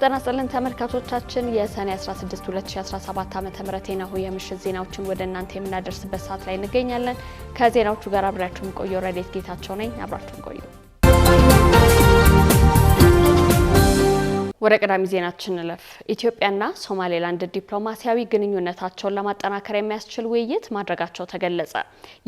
ጤና ይስጥልን ተመልካቾቻችን የሰኔ 16 2017 ዓ.ም ነው የምሽት ዜናዎችን ወደ እናንተ የምናደርስበት ሰዓት ላይ እንገኛለን። ከዜናዎቹ ጋር አብራችሁን ቆዩ። ረዴት ጌታቸው ነኝ። አብራችሁን ቆዩ። ወደ ቀዳሚ ዜናችን እንለፍ። ኢትዮጵያና ሶማሌላንድ ዲፕሎማሲያዊ ግንኙነታቸውን ለማጠናከር የሚያስችል ውይይት ማድረጋቸው ተገለጸ።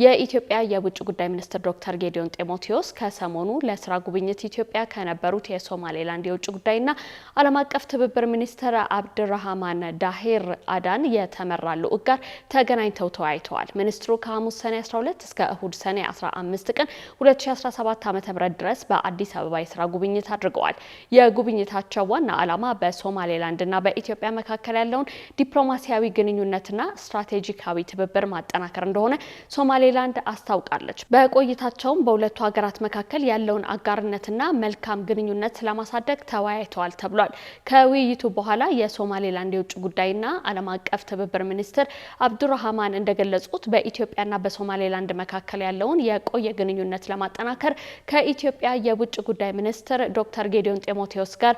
የኢትዮጵያ የውጭ ጉዳይ ሚኒስትር ዶክተር ጌዲዮን ጢሞቴዎስ ከሰሞኑ ለስራ ጉብኝት ኢትዮጵያ ከነበሩት የሶማሌላንድ የውጭ ጉዳይና ዓለም አቀፍ ትብብር ሚኒስትር አብድራህማን ዳሄር አዳን የተመራ ልዑክ ጋር ተገናኝተው ተወያይተዋል። ሚኒስትሩ ከሐሙስ ሰኔ 12 እስከ እሁድ ሰኔ 15 ቀን 2017 ዓ.ም ድረስ በአዲስ አበባ የስራ ጉብኝት አድርገዋል። የጉብኝታቸው ዋና ዓላማ በሶማሌላንድና በኢትዮጵያ መካከል ያለውን ዲፕሎማሲያዊ ግንኙነትና ስትራቴጂካዊ ትብብር ማጠናከር እንደሆነ ሶማሌላንድ አስታውቃለች። በቆይታቸውም በሁለቱ ሀገራት መካከል ያለውን አጋርነትና መልካም ግንኙነት ለማሳደግ ተወያይተዋል ተብሏል። ከውይይቱ በኋላ የሶማሌላንድ የውጭ ጉዳይና ዓለም አቀፍ ትብብር ሚኒስትር አብዱራህማን እንደገለጹት በኢትዮጵያና በሶማሌላንድ መካከል ያለውን የቆየ ግንኙነት ለማጠናከር ከኢትዮጵያ የውጭ ጉዳይ ሚኒስትር ዶክተር ጌዲዮን ጢሞቴዎስ ጋር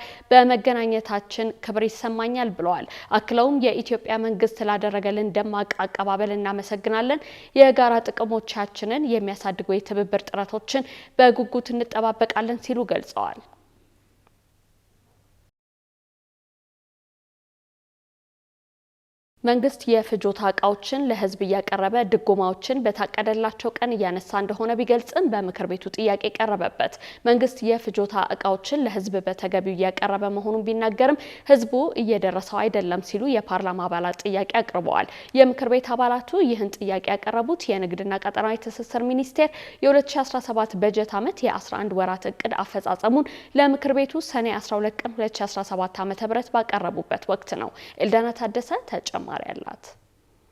መገናኘታችን ክብር ይሰማኛል ብለዋል። አክለውም የኢትዮጵያ መንግስት ላደረገልን ደማቅ አቀባበል እናመሰግናለን። የጋራ ጥቅሞቻችንን የሚያሳድጉ የትብብር ጥረቶችን በጉጉት እንጠባበቃለን ሲሉ ገልጸዋል። መንግስት የፍጆታ እቃዎችን ለህዝብ እያቀረበ ድጎማዎችን በታቀደላቸው ቀን እያነሳ እንደሆነ ቢገልጽም በምክር ቤቱ ጥያቄ ቀረበበት። መንግስት የፍጆታ እቃዎችን ለህዝብ በተገቢው እያቀረበ መሆኑን ቢናገርም ህዝቡ እየደረሰው አይደለም ሲሉ የፓርላማ አባላት ጥያቄ አቅርበዋል። የምክር ቤት አባላቱ ይህን ጥያቄ ያቀረቡት የንግድና ቀጠናዊ ትስስር ሚኒስቴር የ2017 በጀት ዓመት የ11 ወራት እቅድ አፈጻጸሙን ለምክር ቤቱ ሰኔ 12 ቀን 2017 ዓ.ም ባቀረቡበት ወቅት ነው። ኤልዳና ታደሰ ተጨማሪ ያላት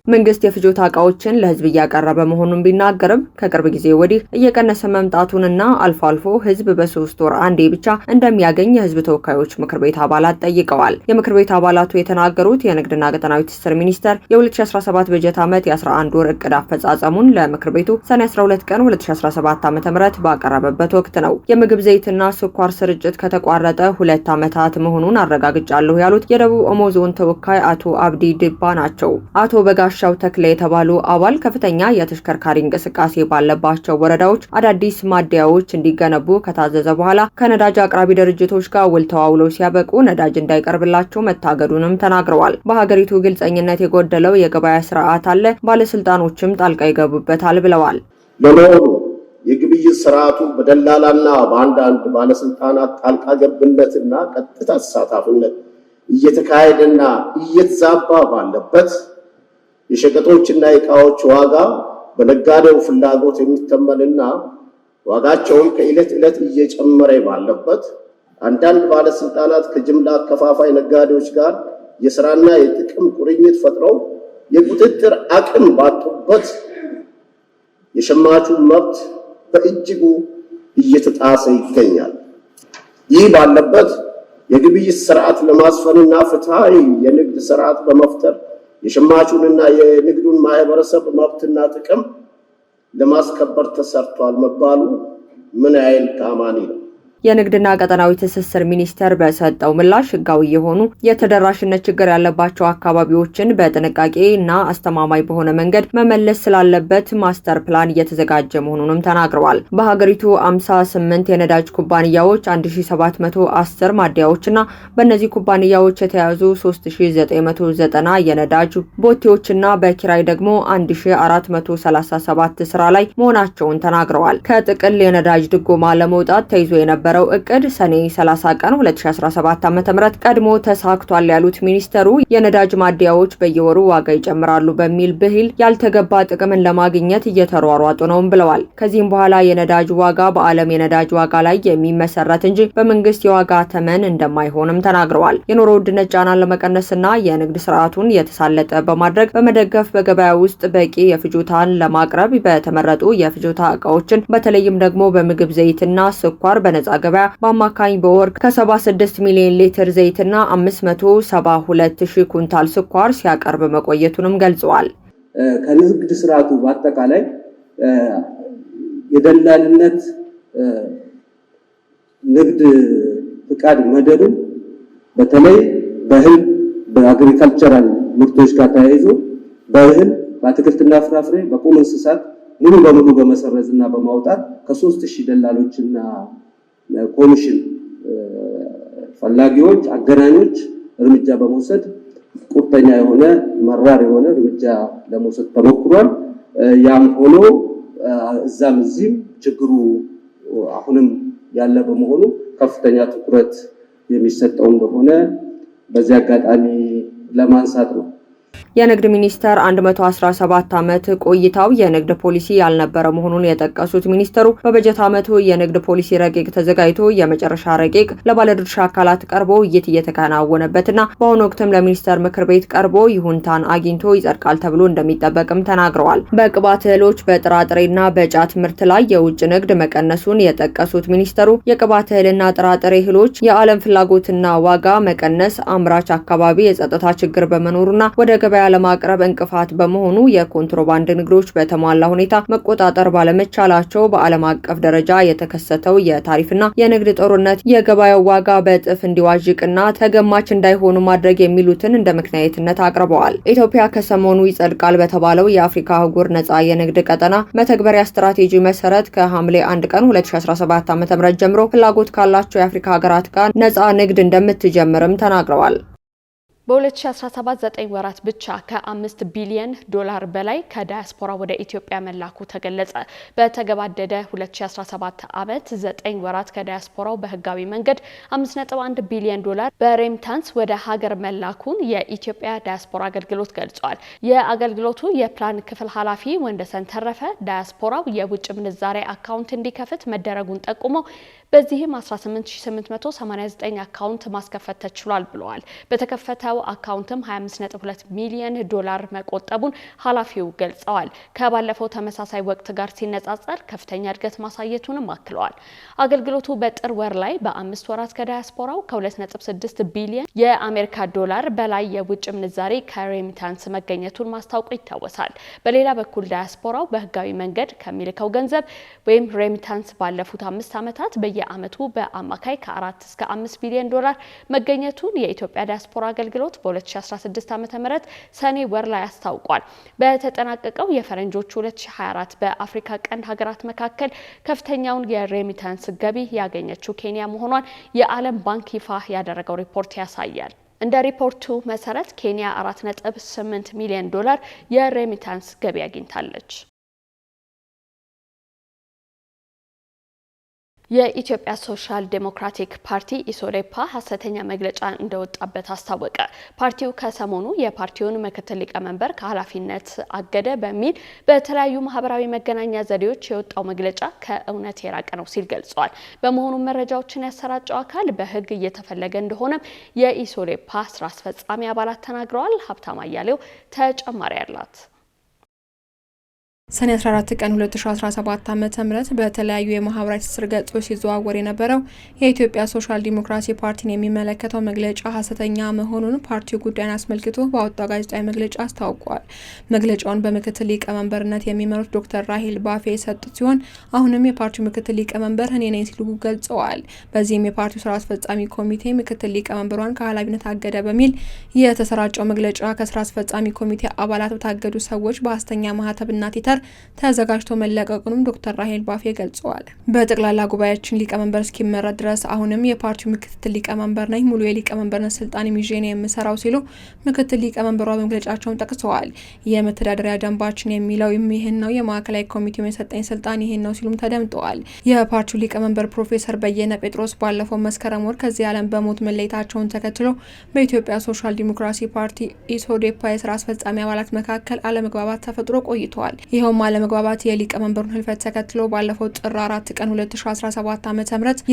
መንግስት የፍጆታ እቃዎችን ለህዝብ እያቀረበ መሆኑን ቢናገርም ከቅርብ ጊዜ ወዲህ እየቀነሰ መምጣቱንና አልፎ አልፎ ህዝብ በ3 ወር አንዴ ብቻ እንደሚያገኝ የህዝብ ተወካዮች ምክር ቤት አባላት ጠይቀዋል። የምክር ቤት አባላቱ የተናገሩት የንግድና ቀጠናዊ ትስስር ሚኒስቴር የ2017 በጀት ዓመት የ11 ወር እቅድ አፈጻጸሙን ለምክር ቤቱ ሰኔ 12 ቀን 2017 ዓ.ም ባቀረበበት ወቅት ነው። የምግብ ዘይትና ስኳር ስርጭት ከተቋረጠ 2 ዓመታት መሆኑን አረጋግጫለሁ ያሉት የደቡብ ኦሞ ዞን ተወካይ አቶ አብዲ ድባ ናቸው። አቶ በጋ ሻው ተክለ የተባሉ አባል ከፍተኛ የተሽከርካሪ እንቅስቃሴ ባለባቸው ወረዳዎች አዳዲስ ማደያዎች እንዲገነቡ ከታዘዘ በኋላ ከነዳጅ አቅራቢ ድርጅቶች ጋር ውል ተዋውለው ሲያበቁ ነዳጅ እንዳይቀርብላቸው መታገዱንም ተናግረዋል። በሀገሪቱ ግልጸኝነት የጎደለው የገበያ ስርዓት አለ፣ ባለስልጣኖችም ጣልቃ ይገቡበታል ብለዋል። ለመሆኑ የግብይት ስርዓቱ በደላላና በአንዳንድ ባለስልጣናት ጣልቃ ገብነትና ቀጥታ ተሳታፊነት እየተካሄደና እየተዛባ ባለበት የሸቀጦችና የዕቃዎች ዋጋ በነጋዴው ፍላጎት የሚተመንና ዋጋቸውም ከዕለት ዕለት እየጨመረ ባለበት አንዳንድ ባለስልጣናት ከጅምላ አከፋፋይ ነጋዴዎች ጋር የሥራና የጥቅም ቁርኝት ፈጥረው የቁጥጥር አቅም ባጡበት የሸማቹ መብት በእጅጉ እየተጣሰ ይገኛል። ይህ ባለበት የግብይት ስርዓት ለማስፈንና ፍትሃዊ የንግድ ስርዓት በመፍጠር የሸማቹንና የንግዱን ማህበረሰብ መብትና ጥቅም ለማስከበር ተሰርቷል መባሉ ምን ያህል ታማኒ ነው? የንግድና ቀጠናዊ ትስስር ሚኒስቴር በሰጠው ምላሽ ህጋዊ የሆኑ የተደራሽነት ችግር ያለባቸው አካባቢዎችን በጥንቃቄና አስተማማኝ በሆነ መንገድ መመለስ ስላለበት ማስተር ፕላን እየተዘጋጀ መሆኑንም ተናግረዋል። በሀገሪቱ 58 የነዳጅ ኩባንያዎች 1710 ማደያዎችና በእነዚህ ኩባንያዎች የተያዙ 3990 የነዳጅ ቦቴዎችና በኪራይ ደግሞ 1437 ስራ ላይ መሆናቸውን ተናግረዋል። ከጥቅል የነዳጅ ድጎማ ለመውጣት ተይዞ የነበረ እቅድ ሰኔ 30 ቀን 2017 ዓ.ም ቀድሞ ተሳክቷል ያሉት ሚኒስተሩ የነዳጅ ማደያዎች በየወሩ ዋጋ ይጨምራሉ በሚል ብሂል ያልተገባ ጥቅምን ለማግኘት እየተሯሯጡ ነው ብለዋል። ከዚህም በኋላ የነዳጅ ዋጋ በዓለም የነዳጅ ዋጋ ላይ የሚመሰረት እንጂ በመንግስት የዋጋ ተመን እንደማይሆንም ተናግረዋል። የኑሮ ውድነት ጫናን ለመቀነስና የንግድ ስርዓቱን የተሳለጠ በማድረግ በመደገፍ በገበያ ውስጥ በቂ የፍጆታን ለማቅረብ በተመረጡ የፍጆታ እቃዎችን በተለይም ደግሞ በምግብ ዘይትና ስኳር በነጻ ገበያ በአማካኝ በወር ከ76 ሚሊዮን ሊትር ዘይትና 572,000 ኩንታል ስኳር ሲያቀርብ መቆየቱንም ገልጸዋል። ከንግድ ስርዓቱ በአጠቃላይ የደላልነት ንግድ ፍቃድ መደቡን በተለይ በእህል በአግሪካልቸራል ምርቶች ጋር ተያይዞ በእህል በአትክልትና ፍራፍሬ በቁም እንስሳት ሙሉ በሙሉ በመሰረዝና በማውጣት ከ3000 ደላሎችና ኮሚሽን ፈላጊዎች አገናኞች እርምጃ በመውሰድ ቁርጠኛ የሆነ መራር የሆነ እርምጃ ለመውሰድ ተሞክሯል። ያም ሆኖ እዛም እዚህም ችግሩ አሁንም ያለ በመሆኑ ከፍተኛ ትኩረት የሚሰጠው እንደሆነ በዚህ አጋጣሚ ለማንሳት ነው። የንግድ ሚኒስቴር 117 ዓመት ቆይታው የንግድ ፖሊሲ ያልነበረ መሆኑን የጠቀሱት ሚኒስተሩ በበጀት ዓመቱ የንግድ ፖሊሲ ረቂቅ ተዘጋጅቶ የመጨረሻ ረቂቅ ለባለድርሻ አካላት ቀርቦ ውይይት እየተከናወነበትና በአሁኑ ወቅትም ለሚኒስቴር ምክር ቤት ቀርቦ ይሁንታን አግኝቶ ይጸድቃል ተብሎ እንደሚጠበቅም ተናግረዋል። በቅባት እህሎች በጥራጥሬና በጫት ምርት ላይ የውጭ ንግድ መቀነሱን የጠቀሱት ሚኒስተሩ የቅባት እህልና ጥራጥሬ እህሎች የዓለም ፍላጎትና ዋጋ መቀነስ አምራች አካባቢ የጸጥታ ችግር በመኖሩና ወደ ገበያ ለማቅረብ እንቅፋት በመሆኑ የኮንትሮባንድ ንግዶች በተሟላ ሁኔታ መቆጣጠር ባለመቻላቸው በዓለም አቀፍ ደረጃ የተከሰተው የታሪፍና የንግድ ጦርነት የገበያው ዋጋ በእጥፍ እንዲዋዥቅና ተገማች እንዳይሆኑ ማድረግ የሚሉትን እንደ ምክንያትነት አቅርበዋል። ኢትዮጵያ ከሰሞኑ ይጸድቃል በተባለው የአፍሪካ አህጉር ነጻ የንግድ ቀጠና መተግበሪያ ስትራቴጂ መሰረት ከሐምሌ 1 ቀን 2017 ዓ.ም ጀምሮ ፍላጎት ካላቸው የአፍሪካ ሀገራት ጋር ነጻ ንግድ እንደምትጀምርም ተናግረዋል። በ2017 9 ወራት ብቻ ከ5 ቢሊዮን ዶላር በላይ ከዳያስፖራ ወደ ኢትዮጵያ መላኩ ተገለጸ። በተገባደደ 2017 ዓመት 9 ወራት ከዳያስፖራው በህጋዊ መንገድ 5.1 ቢሊዮን ዶላር በሬሚታንስ ወደ ሀገር መላኩን የኢትዮጵያ ዳያስፖራ አገልግሎት ገልጿል። የአገልግሎቱ የፕላን ክፍል ኃላፊ ወንደሰን ተረፈ ዳያስፖራው የውጭ ምንዛሬ አካውንት እንዲከፍት መደረጉን ጠቁመው በዚህም 18889 አካውንት ማስከፈት ተችሏል ብለዋል። በተከፈተው አካውንትም 25.2 ሚሊዮን ዶላር መቆጠቡን ኃላፊው ገልጸዋል። ከባለፈው ተመሳሳይ ወቅት ጋር ሲነጻጸር ከፍተኛ እድገት ማሳየቱንም አክለዋል። አገልግሎቱ በጥር ወር ላይ በ5 ወራት ከዳያስፖራው ከ2.6 ቢሊዮን የአሜሪካ ዶላር በላይ የውጭ ምንዛሬ ከሬሚታንስ መገኘቱን ማስታወቁ ይታወሳል። በሌላ በኩል ዳያስፖራው በህጋዊ መንገድ ከሚልከው ገንዘብ ወይም ሬሚታንስ ባለፉት 5 ዓመታት በየአመቱ በአማካይ ከ4 እስከ 5 ቢሊዮን ዶላር መገኘቱን የኢትዮጵያ ዳያስፖራ አገልግሎት በ2016 ዓ.ም ሰኔ ወር ላይ አስታውቋል። በተጠናቀቀው የፈረንጆቹ 2024 በአፍሪካ ቀንድ ሀገራት መካከል ከፍተኛውን የሬሚታንስ ገቢ ያገኘችው ኬንያ መሆኗን የዓለም ባንክ ይፋ ያደረገው ሪፖርት ያሳያል። እንደ ሪፖርቱ መሰረት ኬንያ 4.8 ሚሊዮን ዶላር የሬሚታንስ ገቢ አግኝታለች። የኢትዮጵያ ሶሻል ዴሞክራቲክ ፓርቲ ኢሶዴፓ ሐሰተኛ መግለጫ እንደወጣበት አስታወቀ። ፓርቲው ከሰሞኑ የፓርቲውን ምክትል ሊቀመንበር ከኃላፊነት አገደ በሚል በተለያዩ ማህበራዊ መገናኛ ዘዴዎች የወጣው መግለጫ ከእውነት የራቀ ነው ሲል ገልጿል። በመሆኑም መረጃዎችን ያሰራጨው አካል በሕግ እየተፈለገ እንደሆነም የኢሶዴፓ ስራ አስፈጻሚ አባላት ተናግረዋል። ሀብታም አያሌው ተጨማሪ ያላት ሰኔ 14 ቀን 2017 ዓ.ም በተለያዩ የማህበራዊ ትስስር ገጾች ሲዘዋወር የነበረው የኢትዮጵያ ሶሻል ዲሞክራሲ ፓርቲን የሚመለከተው መግለጫ ሐሰተኛ መሆኑን ፓርቲው ጉዳዩን አስመልክቶ ባወጣው ጋዜጣዊ መግለጫ አስታውቋል። መግለጫውን በምክትል ሊቀመንበርነት የሚመሩት ዶክተር ራሄል ባፌ የሰጡት ሲሆን አሁንም የፓርቲው ምክትል ሊቀመንበር እኔ ነኝ ሲሉ ገልጸዋል። በዚህም የፓርቲው ስራ አስፈጻሚ ኮሚቴ ምክትል ሊቀመንበሯን ከኃላፊነት አገደ በሚል የተሰራጨው መግለጫ ከስራ አስፈጻሚ ኮሚቴ አባላት በታገዱ ሰዎች በሐሰተኛ ማህተብና ቲተር ተዘጋጅቶ መለቀቁንም ዶክተር ራሄል ባፌ ገልጸዋል። በጠቅላላ ጉባኤያችን ሊቀመንበር እስኪመረጥ ድረስ አሁንም የፓርቲው ምክትል ሊቀመንበር ነኝ፣ ሙሉ የሊቀመንበርነት ስልጣን ይዤ ነው የምሰራው ሲሉ ምክትል ሊቀመንበሯ በመግለጫቸውን ጠቅሰዋል። የመተዳደሪያ ደንባችን የሚለው ይህን ነው፣ የማዕከላዊ ኮሚቴው የሰጠኝ ስልጣን ይህን ነው ሲሉም ተደምጠዋል። የፓርቲው ሊቀመንበር ፕሮፌሰር በየነ ጴጥሮስ ባለፈው መስከረም ወር ከዚህ ዓለም በሞት መለየታቸውን ተከትሎ በኢትዮጵያ ሶሻል ዲሞክራሲ ፓርቲ ኢሶዴፓ የስራ አስፈጻሚ አባላት መካከል አለመግባባት ተፈጥሮ ቆይተዋል። ይኸውም አለመግባባት የሊቀመንበሩን ህልፈት ተከትሎ ባለፈው ጥር 4 ቀን 2017 ዓ.ም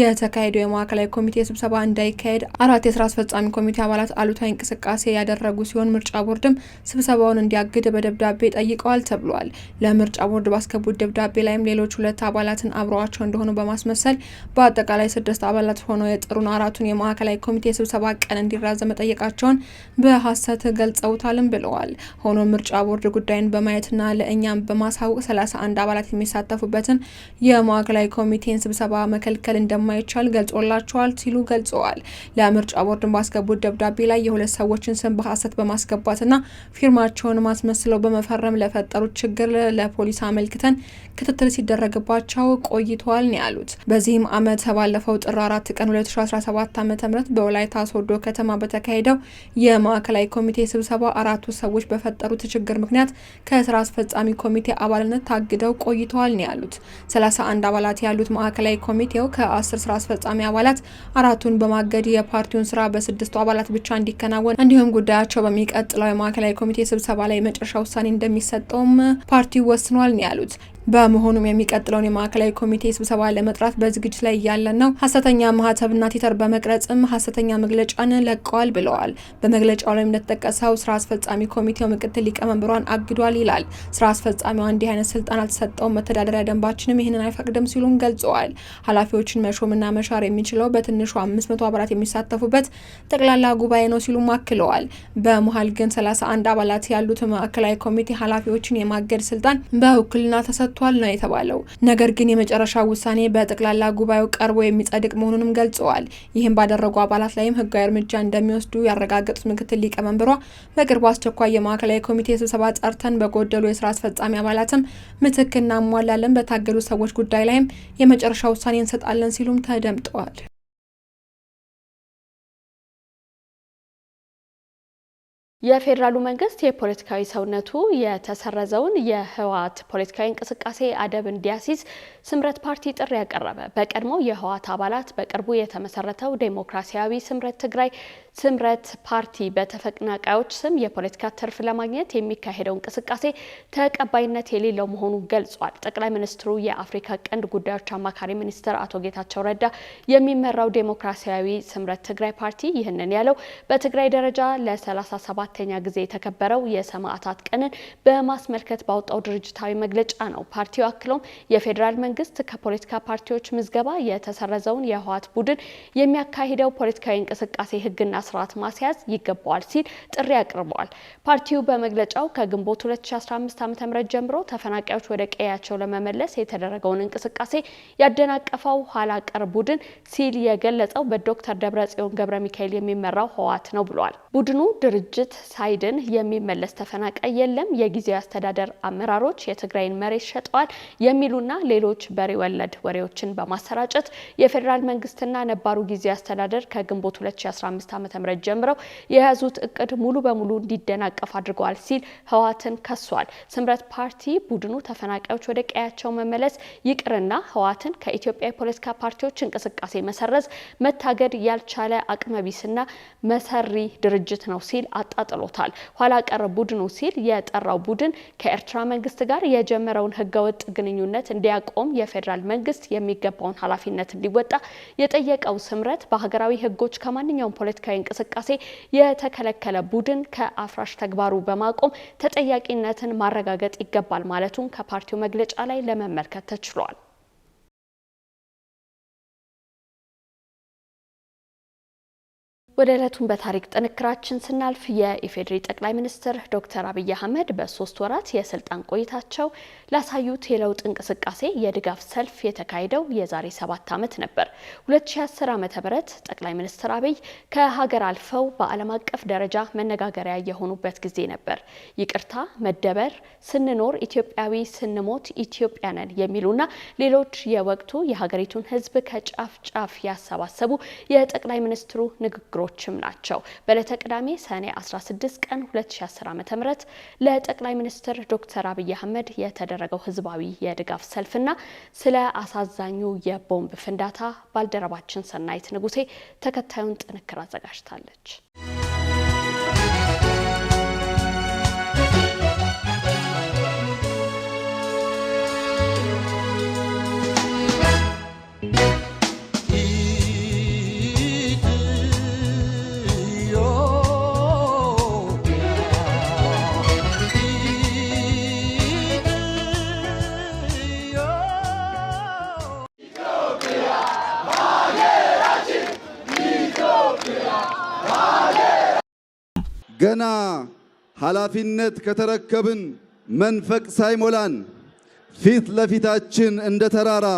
የተካሄደው የማዕከላዊ ኮሚቴ ስብሰባ እንዳይካሄድ 4 የስራ አስፈጻሚ ኮሚቴ አባላት አሉታዊ እንቅስቃሴ ያደረጉ ሲሆን ምርጫ ቦርድም ስብሰባውን እንዲያግድ በደብዳቤ ጠይቀዋል ተብሏል። ለምርጫ ቦርድ ባስገቡት ደብዳቤ ላይም ሌሎች 2 አባላትን አብረዋቸው እንደሆኑ በማስመሰል በአጠቃላይ 6 አባላት ሆነው የጥሩን 4ቱን የማዕከላዊ ኮሚቴ ስብሰባ ቀን እንዲራዘም መጠየቃቸውን በሐሰት ገልጸውታልም ብለዋል። ሆኖም ምርጫ ቦርድ ጉዳዩን በማየትና ለእኛም በማሳወቅ 31 አባላት የሚሳተፉበትን የማዕከላዊ ኮሚቴን ስብሰባ መከልከል እንደማይቻል ገልጾላቸዋል ሲሉ ገልጸዋል። ለምርጫ ቦርድን ባስገቡት ደብዳቤ ላይ የሁለት ሰዎችን ስም በሐሰት በማስገባትና ፊርማቸውን ማስመስለው በመፈረም ለፈጠሩት ችግር ለፖሊስ አመልክተን ክትትል ሲደረግባቸው ቆይቷል ነው ያሉት። በዚህም ዓመት ባለፈው ጥር 4 ቀን 2017 ዓ.ም በወላይታ ሶዶ ከተማ በተካሄደው የማዕከላዊ ኮሚቴ ስብሰባ አራቱ ሰዎች በፈጠሩት ችግር ምክንያት ከስራ አስፈጻሚ ኮሚቴ አባልነት ታግደው ቆይተዋል ነው ያሉት። 31 አባላት ያሉት ማዕከላዊ ኮሚቴው ከ10 ስራ አስፈጻሚ አባላት አራቱን በማገድ የፓርቲውን ስራ በ6 አባላት ብቻ እንዲከናወን እንዲሁም ጉዳያቸው በሚቀጥለው የማዕከላዊ ኮሚቴ ስብሰባ ላይ መጨረሻ ውሳኔ እንደሚሰጠውም ፓርቲው ወስኗል ነው ያሉት። በመሆኑም የሚቀጥለውን የማዕከላዊ ኮሚቴ ስብሰባ ለመጥራት በዝግጅት ላይ ያለን ነው። ሐሰተኛ ማህተብና ቲተር በመቅረጽም ሐሰተኛ መግለጫን ለቀዋል ብለዋል። በመግለጫው ላይ እንደተጠቀሰው ስራ አስፈጻሚ ኮሚቴው ምክትል ሊቀመንበሯን አግዷል ይላል። ስራ አስፈጻሚዋ እንዲህ አይነት ስልጣን አልተሰጠውም፣ መተዳደሪያ ደንባችንም ይህንን አይፈቅድም ሲሉም ገልጸዋል። ኃላፊዎችን መሾምና መሻር የሚችለው በትንሹ 500 አባላት የሚሳተፉበት ጠቅላላ ጉባኤ ነው ሲሉም አክለዋል። በመሃል ግን 31 አባላት ያሉት ማዕከላዊ ኮሚቴ ኃላፊዎችን የማገድ ስልጣን በውክልና ተሰጥቷል ነው የተባለው። ነገር ግን የመጨረሻ ውሳኔ በጠቅላላ ጉባኤው ቀርቦ የሚጸድቅ መሆኑንም ገልጸዋል። ይህም ባደረጉ አባላት ላይም ህጋዊ እርምጃ እንደሚወስዱ ያረጋገጡት ምክትል ሊቀመንበሯ በቅርቡ አስቸኳይ የማዕከላዊ ኮሚቴ ስብሰባ ጠርተን በጎደሉ የስራ አስፈጻሚ አባላትም ምትክ እናሟላለን፣ በታገዱ ሰዎች ጉዳይ ላይም የመጨረሻ ውሳኔ እንሰጣለን ሲሉም ተደምጠዋል። የፌዴራሉ መንግስት የፖለቲካዊ ሰውነቱ የተሰረዘውን የህወሓት ፖለቲካዊ እንቅስቃሴ አደብ እንዲያሲዝ ስምረት ፓርቲ ጥሪ ያቀረበ። በቀድሞው የህወሓት አባላት በቅርቡ የተመሰረተው ዴሞክራሲያዊ ስምረት ትግራይ ስምረት ፓርቲ በተፈናቃዮች ስም የፖለቲካ ትርፍ ለማግኘት የሚካሄደው እንቅስቃሴ ተቀባይነት የሌለው መሆኑን ገልጿል። ጠቅላይ ሚኒስትሩ የአፍሪካ ቀንድ ጉዳዮች አማካሪ ሚኒስትር አቶ ጌታቸው ረዳ የሚመራው ዴሞክራሲያዊ ስምረት ትግራይ ፓርቲ ይህንን ያለው በትግራይ ደረጃ ለ37ኛ ጊዜ የተከበረው የሰማዕታት ቀንን በማስመልከት ባወጣው ድርጅታዊ መግለጫ ነው። ፓርቲው አክሎም የፌዴራል መንግስት ከፖለቲካ ፓርቲዎች ምዝገባ የተሰረዘውን የህወሓት ቡድን የሚያካሂደው ፖለቲካዊ እንቅስቃሴ ህግና ስርዓት ማስያዝ ይገባዋል ሲል ጥሪ አቅርበዋል። ፓርቲው በመግለጫው ከግንቦት 2015 ዓ.ም ጀምሮ ተፈናቃዮች ወደ ቀያቸው ለመመለስ የተደረገውን እንቅስቃሴ ያደናቀፈው ኋላ ቀር ቡድን ሲል የገለጸው በዶክተር ደብረጽዮን ገብረ ሚካኤል የሚመራው ህወሓት ነው ብሏል። ቡድኑ ድርጅት ሳይድን የሚመለስ ተፈናቃይ የለም፣ የጊዜያዊ አስተዳደር አመራሮች የትግራይን መሬት ሸጠዋል የሚሉና ሌሎች በሬ ወለድ ወሬዎችን በማሰራጨት የፌዴራል መንግስትና ነባሩ ጊዜያዊ አስተዳደር ከግንቦት 2015 ዓ.ም ጀምረው የያዙት እቅድ ሙሉ በሙሉ እንዲደናቀፍ አድርገዋል ሲል ህወሓትን ከሷል። ስምረት ፓርቲ ቡድኑ ተፈናቃዮች ወደ ቀያቸው መመለስ ይቅርና ህወሓትን ከኢትዮጵያ የፖለቲካ ፓርቲዎች እንቅስቃሴ መሰረዝ መታገድ ያልቻለ አቅመቢስና መሰሪ ድርጅት ነው ሲል አጣጥሎታል። ኋላ ቀር ቡድኑ ሲል የጠራው ቡድን ከኤርትራ መንግስት ጋር የጀመረውን ህገወጥ ግንኙነት እንዲያቆም የፌዴራል መንግስት የሚገባውን ኃላፊነት እንዲወጣ የጠየቀው ስምረት በሀገራዊ ህጎች ከማንኛውም ፖለቲካዊ እንቅስቃሴ የተከለከለ ቡድን ከአፍራሽ ተግባሩ በማቆም ተጠያቂነትን ማረጋገጥ ይገባል ማለቱን ከፓርቲው መግለጫ ላይ ለመመልከት ተችሏል። ወደ ዕለቱን በታሪክ ጥንክራችን ስናልፍ የኢፌዴሪ ጠቅላይ ሚኒስትር ዶክተር አብይ አህመድ በ3 ወራት የስልጣን ቆይታቸው ላሳዩት የለውጥ እንቅስቃሴ የድጋፍ ሰልፍ የተካሄደው የዛሬ 7 ዓመት ነበር። 2010 ዓ.ም ጠቅላይ ሚኒስትር አብይ ከሀገር አልፈው በዓለም አቀፍ ደረጃ መነጋገሪያ የሆኑበት ጊዜ ነበር። ይቅርታ፣ መደበር፣ ስንኖር ኢትዮጵያዊ ስንሞት ኢትዮጵያ ነን የሚሉና ሌሎች የወቅቱ የሀገሪቱን ሕዝብ ከጫፍ ጫፍ ያሰባሰቡ የጠቅላይ ሚኒስትሩ ንግግሮች ናቸው። በዕለተ ቅዳሜ ሰኔ 16 ቀን 2010 ዓ.ም ለጠቅላይ ሚኒስትር ዶክተር አብይ አህመድ የተደረገው ህዝባዊ የድጋፍ ሰልፍና ስለ አሳዛኙ የቦምብ ፍንዳታ ባልደረባችን ሰናይት ንጉሴ ተከታዩን ጥንክር አዘጋጅታለች። ገና ኃላፊነት ከተረከብን መንፈቅ ሳይሞላን ፊት ለፊታችን እንደ ተራራ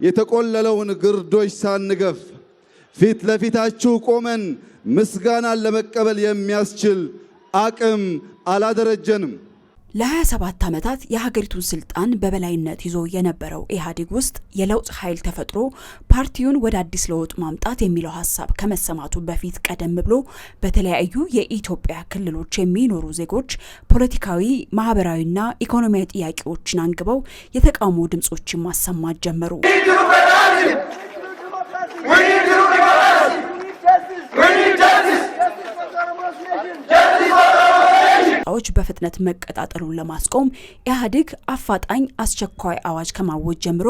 የተቆለለውን ግርዶሽ ሳንገፍ ፊት ለፊታችሁ ቆመን ምስጋናን ለመቀበል የሚያስችል አቅም አላደረጀንም። ለ27 ዓመታት የሀገሪቱን ስልጣን በበላይነት ይዞ የነበረው ኢህአዴግ ውስጥ የለውጥ ኃይል ተፈጥሮ ፓርቲውን ወደ አዲስ ለውጥ ማምጣት የሚለው ሀሳብ ከመሰማቱ በፊት ቀደም ብሎ በተለያዩ የኢትዮጵያ ክልሎች የሚኖሩ ዜጎች ፖለቲካዊ፣ ማህበራዊና ኢኮኖሚያዊ ጥያቄዎችን አንግበው የተቃውሞ ድምጾችን ማሰማት ጀመሩ። ዎች በፍጥነት መቀጣጠሉን ለማስቆም ኢህአዴግ አፋጣኝ አስቸኳይ አዋጅ ከማወጅ ጀምሮ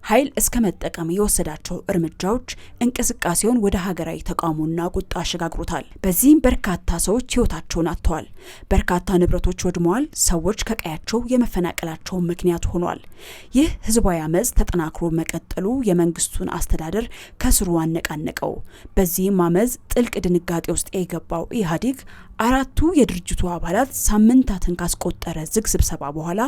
ኃይል እስከ መጠቀም የወሰዳቸው እርምጃዎች እንቅስቃሴውን ወደ ሀገራዊ ተቃውሞና ቁጣ አሸጋግሮታል። በዚህም በርካታ ሰዎች ህይወታቸውን አጥተዋል። በርካታ ንብረቶች ወድመዋል። ሰዎች ከቀያቸው የመፈናቀላቸው ምክንያት ሆኗል። ይህ ህዝባዊ አመጽ ተጠናክሮ መቀጠሉ የመንግስቱን አስተዳደር ከስሩ አነቃነቀው። በዚህም አመጽ ጥልቅ ድንጋጤ ውስጥ የገባው ኢህአዴግ አራቱ የድርጅቱ አባላት ሳምንታትን ካስቆጠረ ዝግ ስብሰባ በኋላ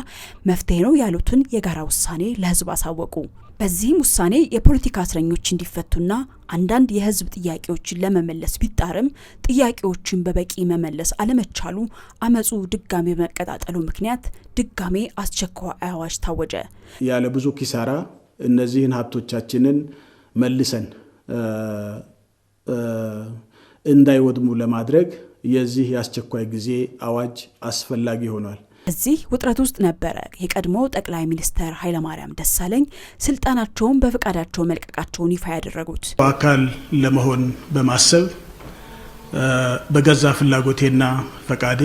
መፍትሄ ነው ያሉትን የጋራ ውሳኔ ለህዝብ አሳወቁ። በዚህም ውሳኔ የፖለቲካ እስረኞች እንዲፈቱና አንዳንድ የህዝብ ጥያቄዎችን ለመመለስ ቢጣርም ጥያቄዎችን በበቂ መመለስ አለመቻሉ አመጹ ድጋሜ በመቀጣጠሉ ምክንያት ድጋሜ አስቸኳይ አዋጅ ታወጀ። ያለ ብዙ ኪሳራ እነዚህን ሀብቶቻችንን መልሰን እንዳይወድሙ ለማድረግ የዚህ የአስቸኳይ ጊዜ አዋጅ አስፈላጊ ሆኗል። እዚህ ውጥረት ውስጥ ነበረ የቀድሞ ጠቅላይ ሚኒስትር ኃይለማርያም ደሳለኝ ስልጣናቸውን በፍቃዳቸው መልቀቃቸውን ይፋ ያደረጉት። በአካል ለመሆን በማሰብ በገዛ ፍላጎቴና ፈቃዴ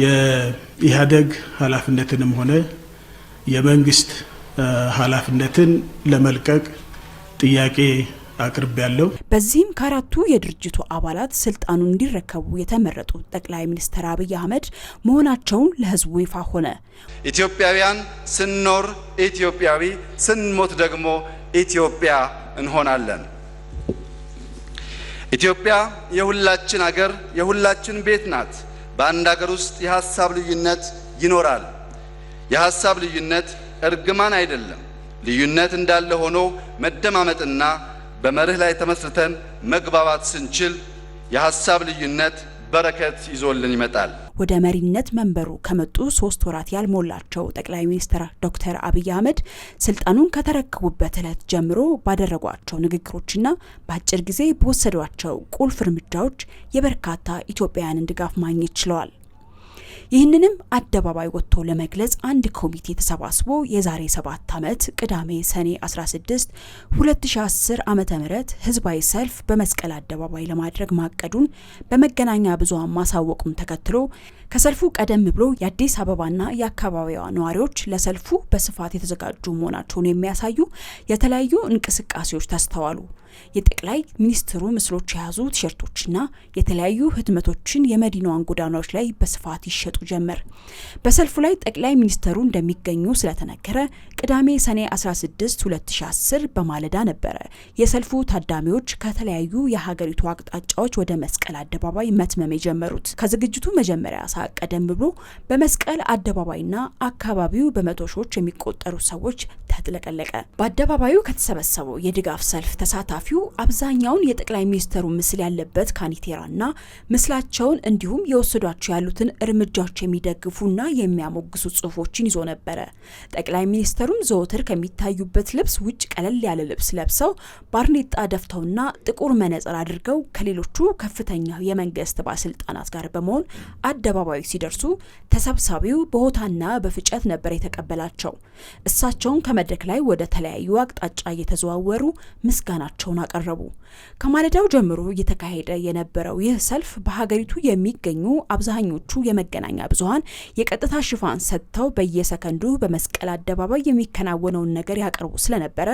የኢህአዴግ ኃላፊነትንም ሆነ የመንግስት ኃላፊነትን ለመልቀቅ ጥያቄ አቅርብ ያለው። በዚህም ከአራቱ የድርጅቱ አባላት ስልጣኑን እንዲረከቡ የተመረጡ ጠቅላይ ሚኒስትር አብይ አህመድ መሆናቸውን ለህዝቡ ይፋ ሆነ። ኢትዮጵያውያን ስንኖር ኢትዮጵያዊ፣ ስንሞት ደግሞ ኢትዮጵያ እንሆናለን። ኢትዮጵያ የሁላችን ሀገር፣ የሁላችን ቤት ናት። በአንድ ሀገር ውስጥ የሀሳብ ልዩነት ይኖራል። የሀሳብ ልዩነት እርግማን አይደለም። ልዩነት እንዳለ ሆኖ መደማመጥና በመርህ ላይ ተመስርተን መግባባት ስንችል የሀሳብ ልዩነት በረከት ይዞልን ይመጣል። ወደ መሪነት መንበሩ ከመጡ 3 ወራት ያልሞላቸው ጠቅላይ ሚኒስትር ዶክተር አብይ አህመድ ስልጣኑን ከተረከቡበት ዕለት ጀምሮ ባደረጓቸው ንግግሮችና በአጭር ጊዜ በወሰዷቸው ቁልፍ እርምጃዎች የበርካታ ኢትዮጵያውያንን ድጋፍ ማግኘት ችለዋል። ይህንንም አደባባይ ወጥቶ ለመግለጽ አንድ ኮሚቴ ተሰባስቦ የዛሬ 7 ዓመት ቅዳሜ ሰኔ 16 2010 ዓመተ ምህረት ህዝባዊ ሰልፍ በመስቀል አደባባይ ለማድረግ ማቀዱን በመገናኛ ብዙሃን ማሳወቁን ተከትሎ ከሰልፉ ቀደም ብሎ የአዲስ አበባና የአካባቢዋ ነዋሪዎች ለሰልፉ በስፋት የተዘጋጁ መሆናቸውን የሚያሳዩ የተለያዩ እንቅስቃሴዎች ተስተዋሉ። የጠቅላይ ሚኒስትሩ ምስሎች የያዙ ቲሸርቶችና የተለያዩ ህትመቶችን የመዲናዋን ጎዳናዎች ላይ በስፋት ይሸጡ ጀመር። በሰልፉ ላይ ጠቅላይ ሚኒስትሩ እንደሚገኙ ስለተነገረ ቅዳሜ ሰኔ 16 2010 በማለዳ ነበረ የሰልፉ ታዳሚዎች ከተለያዩ የሀገሪቱ አቅጣጫዎች ወደ መስቀል አደባባይ መትመም የጀመሩት። ከዝግጅቱ መጀመሪያ ሰዓት ቀደም ብሎ በመስቀል አደባባይና አካባቢው በመቶ ሺዎች የሚቆጠሩ ሰዎች ተጥለቀለቀ። በአደባባዩ ከተሰበሰበው የድጋፍ ሰልፍ ተሳታፊው አብዛኛውን የጠቅላይ ሚኒስትሩ ምስል ያለበት ካኒቴራና ምስላቸውን እንዲሁም የወሰዷቸው ያሉትን እርምጃዎች የሚደግፉና የሚያሞግሱ ጽሁፎችን ይዞ ነበረ። ጠቅላይ ሚኒስትሩም ዘወትር ከሚታዩበት ልብስ ውጭ ቀለል ያለ ልብስ ለብሰው ባርኔጣ ደፍተውና ጥቁር መነጽር አድርገው ከሌሎቹ ከፍተኛ የመንግስት ባለስልጣናት ጋር በመሆን አደባባዩ ሲደርሱ ተሰብሳቢው በሆታና በፍጨት ነበር የተቀበላቸው። እሳቸውን ከመድረክ ላይ ወደ ተለያዩ አቅጣጫ እየተዘዋወሩ ምስጋናቸውን አቀረቡ። ከማለዳው ጀምሮ እየተካሄደ የነበረው ይህ ሰልፍ በሀገሪቱ የሚገኙ አብዛኞቹ የመገናኛ ብዙሃን የቀጥታ ሽፋን ሰጥተው በየሰከንዱ በመስቀል አደባባይ የሚከናወነውን ነገር ያቀርቡ ስለነበረ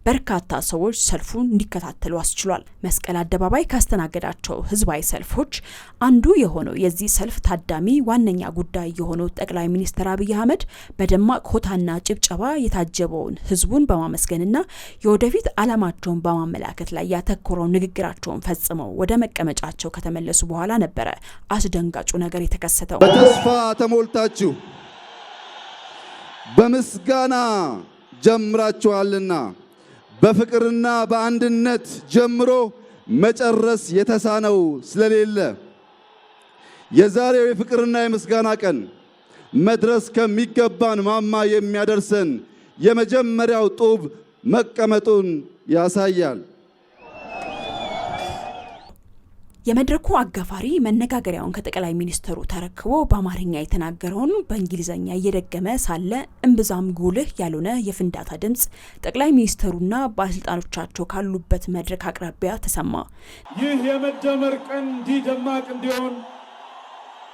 በርካታ ሰዎች ሰልፉን እንዲከታተሉ አስችሏል። መስቀል አደባባይ ካስተናገዳቸው ህዝባዊ ሰልፎች አንዱ የሆነው የዚህ ሰልፍ ታዳሚ ዋነኛ ጉዳይ የሆነው ጠቅላይ ሚኒስትር አብይ አህመድ በደማቅ ሆታና ጭብጨባ የታጀበውን ህዝቡን በማመስገንና የወደፊት ዓላማቸውን በማመላከት ላይ ያተኮረው ንግግራቸውን ፈጽመው ወደ መቀመጫቸው ከተመለሱ በኋላ ነበረ አስደንጋጩ ነገር የተከሰተው። በተስፋ ተሞልታችሁ በምስጋና ጀምራችኋልና በፍቅርና በአንድነት ጀምሮ መጨረስ የተሳነው ስለሌለ የዛሬው የፍቅርና የምስጋና ቀን መድረስ ከሚገባን ማማ የሚያደርሰን የመጀመሪያው ጡብ መቀመጡን ያሳያል። የመድረኩ አጋፋሪ መነጋገሪያውን ከጠቅላይ ሚኒስትሩ ተረክቦ በአማርኛ የተናገረውን በእንግሊዘኛ እየደገመ ሳለ እምብዛም ጉልህ ያልሆነ የፍንዳታ ድምጽ ጠቅላይ ሚኒስትሩና ባለስልጣኖቻቸው ካሉበት መድረክ አቅራቢያ ተሰማ። ይህ የመደመር ቀን እንዲህ ደማቅ እንዲሆን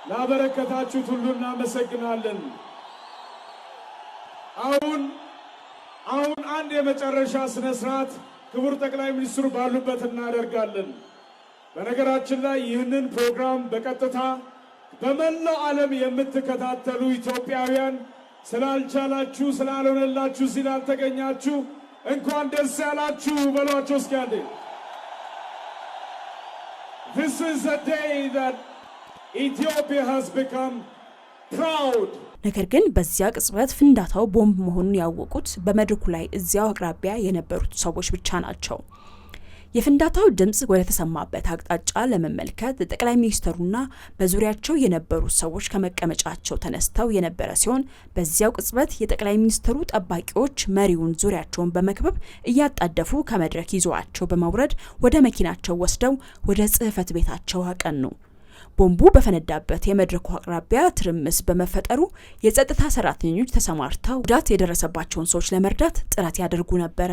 ላበረከታችሁት ሁሉ እናመሰግናለን። አሁን አንድ የመጨረሻ ስነ ስርዓት ክቡር ጠቅላይ ሚኒስትሩ ባሉበት እናደርጋለን። በነገራችን ላይ ይህንን ፕሮግራም በቀጥታ በመላው ዓለም የምትከታተሉ ኢትዮጵያውያን ስላልቻላችሁ ስላልሆነላችሁ ስላልተገኛችሁ እንኳን ደስ ያላችሁ በሏቸው እስኪ አንዴ። This is a day that Ethiopia has become proud. ነገር ግን በዚያ ቅጽበት ፍንዳታው ቦምብ መሆኑን ያወቁት በመድረኩ ላይ እዚያው አቅራቢያ የነበሩት ሰዎች ብቻ ናቸው። የፍንዳታው ድምጽ ወደ ተሰማበት አቅጣጫ ለመመልከት ጠቅላይ ሚኒስትሩና በዙሪያቸው የነበሩ ሰዎች ከመቀመጫቸው ተነስተው የነበረ ሲሆን በዚያው ቅጽበት የጠቅላይ ሚኒስትሩ ጠባቂዎች መሪውን ዙሪያቸውን በመክበብ እያጣደፉ ከመድረክ ይዘዋቸው በማውረድ ወደ መኪናቸው ወስደው ወደ ጽሕፈት ቤታቸው አቀኑ። ቦምቡ በፈነዳበት የመድረኩ አቅራቢያ ትርምስ በመፈጠሩ የጸጥታ ሰራተኞች ተሰማርተው ጉዳት የደረሰባቸውን ሰዎች ለመርዳት ጥረት ያደርጉ ነበር።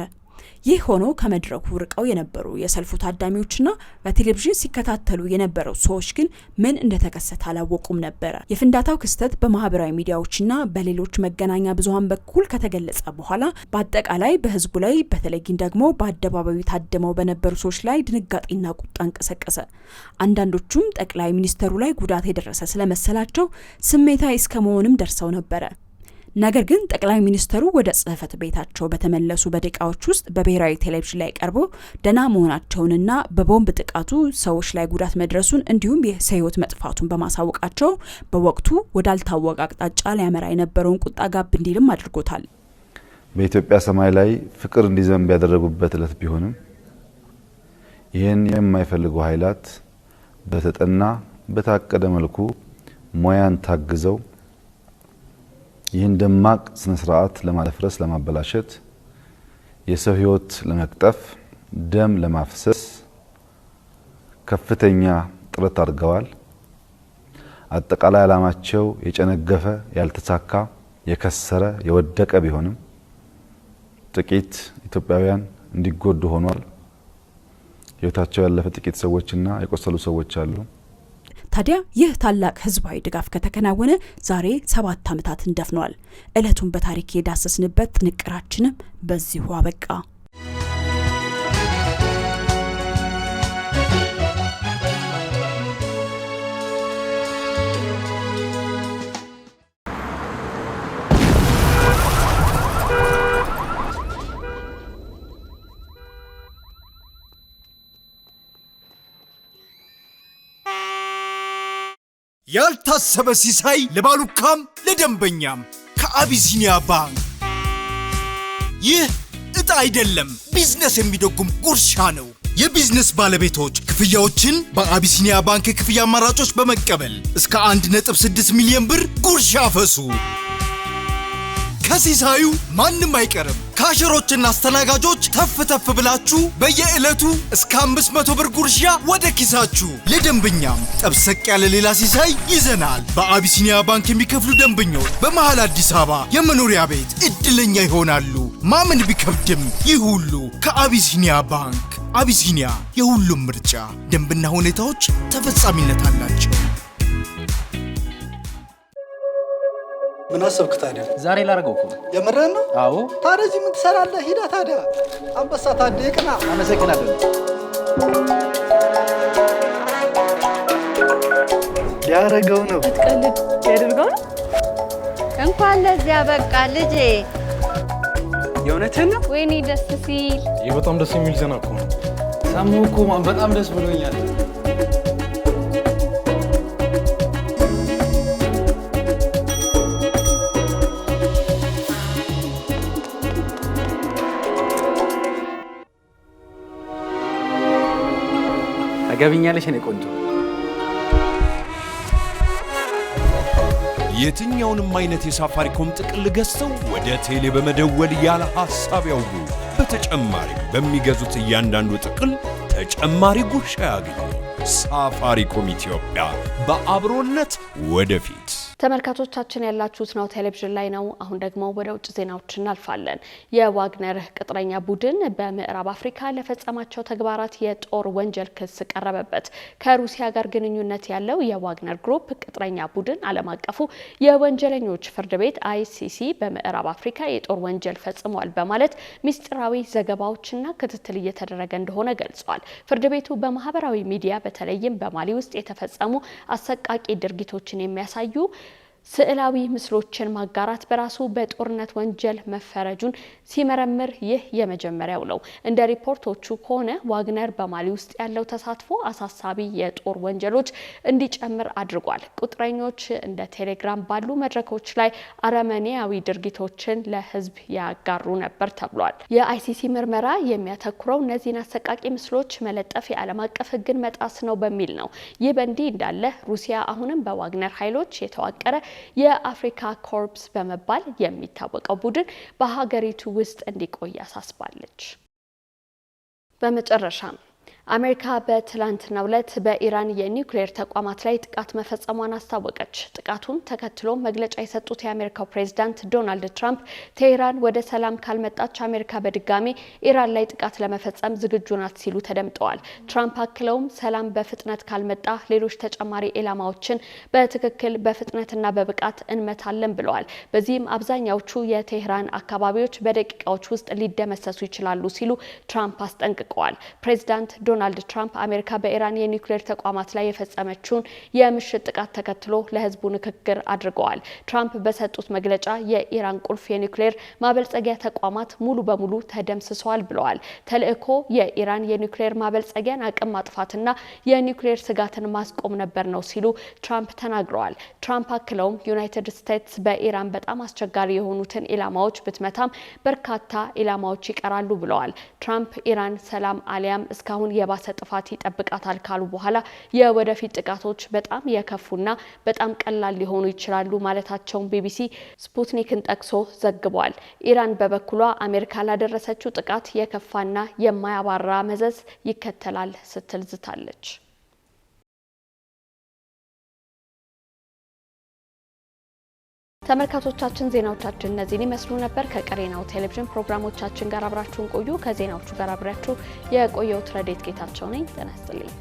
ይህ ሆኖ ከመድረኩ ርቀው የነበሩ የሰልፉ ታዳሚዎችና በቴሌቪዥን ሲከታተሉ የነበረው ሰዎች ግን ምን እንደተከሰተ አላወቁም ነበር። የፍንዳታው ክስተት በማህበራዊ ሚዲያዎችና በሌሎች መገናኛ ብዙሃን በኩል ከተገለጸ በኋላ በአጠቃላይ በህዝቡ ላይ በተለይ ደግሞ በአደባባዩ ታድመው በነበሩ ሰዎች ላይ ድንጋጤና ቁጣ እንቀሰቀሰ። አንዳንዶቹም ጠቅላይ ሚኒስትሩ ላይ ጉዳት የደረሰ ስለመሰላቸው ስሜታዊ እስከመሆንም ደርሰው ነበር። ነገር ግን ጠቅላይ ሚኒስትሩ ወደ ጽሕፈት ቤታቸው በተመለሱ በደቂቃዎች ውስጥ በብሔራዊ ቴሌቪዥን ላይ ቀርበው ደህና መሆናቸውንና በቦምብ ጥቃቱ ሰዎች ላይ ጉዳት መድረሱን እንዲሁም የሰው ሕይወት መጥፋቱን በማሳወቃቸው በወቅቱ ወዳልታወቀ አቅጣጫ ሊያመራ የነበረውን ቁጣ ጋብ እንዲልም አድርጎታል። በኢትዮጵያ ሰማይ ላይ ፍቅር እንዲዘንብ ያደረጉበት ዕለት ቢሆንም ይህን የማይፈልጉ ኃይላት በተጠና በታቀደ መልኩ ሙያን ታግዘው ይህን ደማቅ ስነ ስርዓት ለማለፍረስ ለማበላሸት የሰው ሕይወት ለመቅጠፍ ደም ለማፍሰስ ከፍተኛ ጥረት አድርገዋል። አጠቃላይ ዓላማቸው የጨነገፈ ያልተሳካ የከሰረ የወደቀ ቢሆንም ጥቂት ኢትዮጵያውያን እንዲጎዱ ሆኗል። ሕይወታቸው ያለፈ ጥቂት ሰዎችና የቆሰሉ ሰዎች አሉ። ታዲያ ይህ ታላቅ ህዝባዊ ድጋፍ ከተከናወነ ዛሬ 7 ዓመታትን ደፍኗል። ዕለቱን በታሪክ የዳሰስንበት ጥንቅራችንም በዚሁ አበቃ። ያልታሰበ ሲሳይ ለባሉካም ለደንበኛም ከአቢሲኒያ ባንክ። ይህ እጣ አይደለም፣ ቢዝነስ የሚደጉም ጉርሻ ነው። የቢዝነስ ባለቤቶች ክፍያዎችን በአቢሲኒያ ባንክ የክፍያ አማራጮች በመቀበል እስከ 1.6 ሚሊዮን ብር ጉርሻ ፈሱ። ከሲሳዩ ማንም አይቀርም። ካሸሮችና አስተናጋጆች ተፍ ተፍ ብላችሁ በየዕለቱ እስከ 500 ብር ጉርሻ ወደ ኪሳችሁ። ለደንበኛም ጠብሰቅ ያለ ሌላ ሲሳይ ይዘናል። በአቢሲኒያ ባንክ የሚከፍሉ ደንበኞች በመሃል አዲስ አበባ የመኖሪያ ቤት እድለኛ ይሆናሉ። ማመን ቢከብድም ይህ ሁሉ ከአቢሲኒያ ባንክ። አቢሲኒያ የሁሉም ምርጫ። ደንብና ሁኔታዎች ተፈጻሚነት አላቸው። ምን አሰብክ ታዲያ? ዛሬ ላደርገው እኮ የምርህን ነው? አዎ። ታዲያ እዚህ ምን ትሰራለህ? ሂዳ ታዲያ አንበሳ ታዲያ ይቅና። አመሰግናለሁ። ያደረገው ነው። ትቀልድ ያደርገው ነው። እንኳን ለዚያ በቃ ልጄ። የእውነትህን ነው? ወይኔ ደስ ሲል። ይህ በጣም ደስ የሚል ዜና እኮ ነው። ሰማሁ እኮ በጣም ደስ ብሎኛል። ትገቢኛለሽ እኔ ቆንጆ። የትኛውንም አይነት የሳፋሪኮም ጥቅል ገዝተው ወደ ቴሌ በመደወል ያለ ሐሳብ ያውሩ። በተጨማሪም በሚገዙት እያንዳንዱ ጥቅል ተጨማሪ ጉርሻ ያገኙ። ሳፋሪኮም ኢትዮጵያ በአብሮነት ወደፊት። ተመልካቾቻችን ያላችሁት ናሁ ቴሌቪዥን ላይ ነው። አሁን ደግሞ ወደ ውጭ ዜናዎች እናልፋለን። የዋግነር ቅጥረኛ ቡድን በምዕራብ አፍሪካ ለፈጸማቸው ተግባራት የጦር ወንጀል ክስ ቀረበበት። ከሩሲያ ጋር ግንኙነት ያለው የዋግነር ግሩፕ ቅጥረኛ ቡድን ዓለም አቀፉ የወንጀለኞች ፍርድ ቤት ICC በምዕራብ አፍሪካ የጦር ወንጀል ፈጽሟል በማለት ሚስጥራዊ ዘገባዎችና ክትትል እየተደረገ እንደሆነ ገልጿል። ፍርድ ቤቱ በማህበራዊ ሚዲያ በተለይም በማሊ ውስጥ የተፈጸሙ አሰቃቂ ድርጊቶችን የሚያሳዩ ስዕላዊ ምስሎችን ማጋራት በራሱ በጦርነት ወንጀል መፈረጁን ሲመረምር ይህ የመጀመሪያው ነው። እንደ ሪፖርቶቹ ከሆነ ዋግነር በማሊ ውስጥ ያለው ተሳትፎ አሳሳቢ የጦር ወንጀሎች እንዲጨምር አድርጓል። ቁጥረኞች እንደ ቴሌግራም ባሉ መድረኮች ላይ አረመኔያዊ ድርጊቶችን ለህዝብ ያጋሩ ነበር ተብሏል። የICC ምርመራ የሚያተኩረው እነዚህን አሰቃቂ ምስሎች መለጠፍ የዓለም አቀፍ ሕግን መጣስ ነው በሚል ነው። ይህ በእንዲህ እንዳለ ሩሲያ አሁንም በዋግነር ኃይሎች የተዋቀረ የአፍሪካ ኮርፕስ በመባል የሚታወቀው ቡድን በሀገሪቱ ውስጥ እንዲቆይ አሳስባለች። በመጨረሻም አሜሪካ በትላንትናው ዕለት በኢራን የኒውክሌር ተቋማት ላይ ጥቃት መፈጸሟን አስታወቀች። ጥቃቱን ተከትሎ መግለጫ የሰጡት የአሜሪካው ፕሬዝዳንት ዶናልድ ትራምፕ ቴህራን ወደ ሰላም ካልመጣች አሜሪካ በድጋሚ ኢራን ላይ ጥቃት ለመፈጸም ዝግጁ ናት ሲሉ ተደምጠዋል። ትራምፕ አክለውም ሰላም በፍጥነት ካልመጣ ሌሎች ተጨማሪ ኢላማዎችን በትክክል በፍጥነትና በብቃት እንመታለን ብለዋል። በዚህም አብዛኛዎቹ የቴህራን አካባቢዎች በደቂቃዎች ውስጥ ሊደመሰሱ ይችላሉ ሲሉ ትራምፕ አስጠንቅቀዋል። ፕሬዝዳንት ዶናልድ ትራምፕ አሜሪካ በኢራን የኒውክሌር ተቋማት ላይ የፈጸመችውን የምሽት ጥቃት ተከትሎ ለህዝቡ ንግግር አድርገዋል። ትራምፕ በሰጡት መግለጫ የኢራን ቁልፍ የኒውክሌር ማበልጸጊያ ተቋማት ሙሉ በሙሉ ተደምስሰዋል ብለዋል። ተልእኮ የኢራን የኒውክሌር ማበልጸጊያን አቅም ማጥፋትና የኒውክሌር ስጋትን ማስቆም ነበር ነው ሲሉ ትራምፕ ተናግረዋል። ትራምፕ አክለውም ዩናይትድ ስቴትስ በኢራን በጣም አስቸጋሪ የሆኑትን ኢላማዎች ብትመታም በርካታ ኢላማዎች ይቀራሉ ብለዋል። ትራምፕ ኢራን ሰላም አሊያም እስካሁን የባሰ ጥፋት ይጠብቃታል ካሉ በኋላ የወደፊት ጥቃቶች በጣም የከፉና በጣም ቀላል ሊሆኑ ይችላሉ ማለታቸውን ቢቢሲ ስፑትኒክን ጠቅሶ ዘግቧል። ኢራን በበኩሏ አሜሪካ ላደረሰችው ጥቃት የከፋና የማያባራ መዘዝ ይከተላል ስትል ዝታለች። ተመልካቾቻችን ዜናዎቻችን እነዚህን ይመስሉ ነበር። ከቀሪ ናሁ ቴሌቪዥን ፕሮግራሞቻችን ጋር አብራችሁን ቆዩ። ከዜናዎቹ ጋር አብራችሁ የቆየሁት ረዴት ጌታቸው ነኝ። ጤና ይስጥልኝ።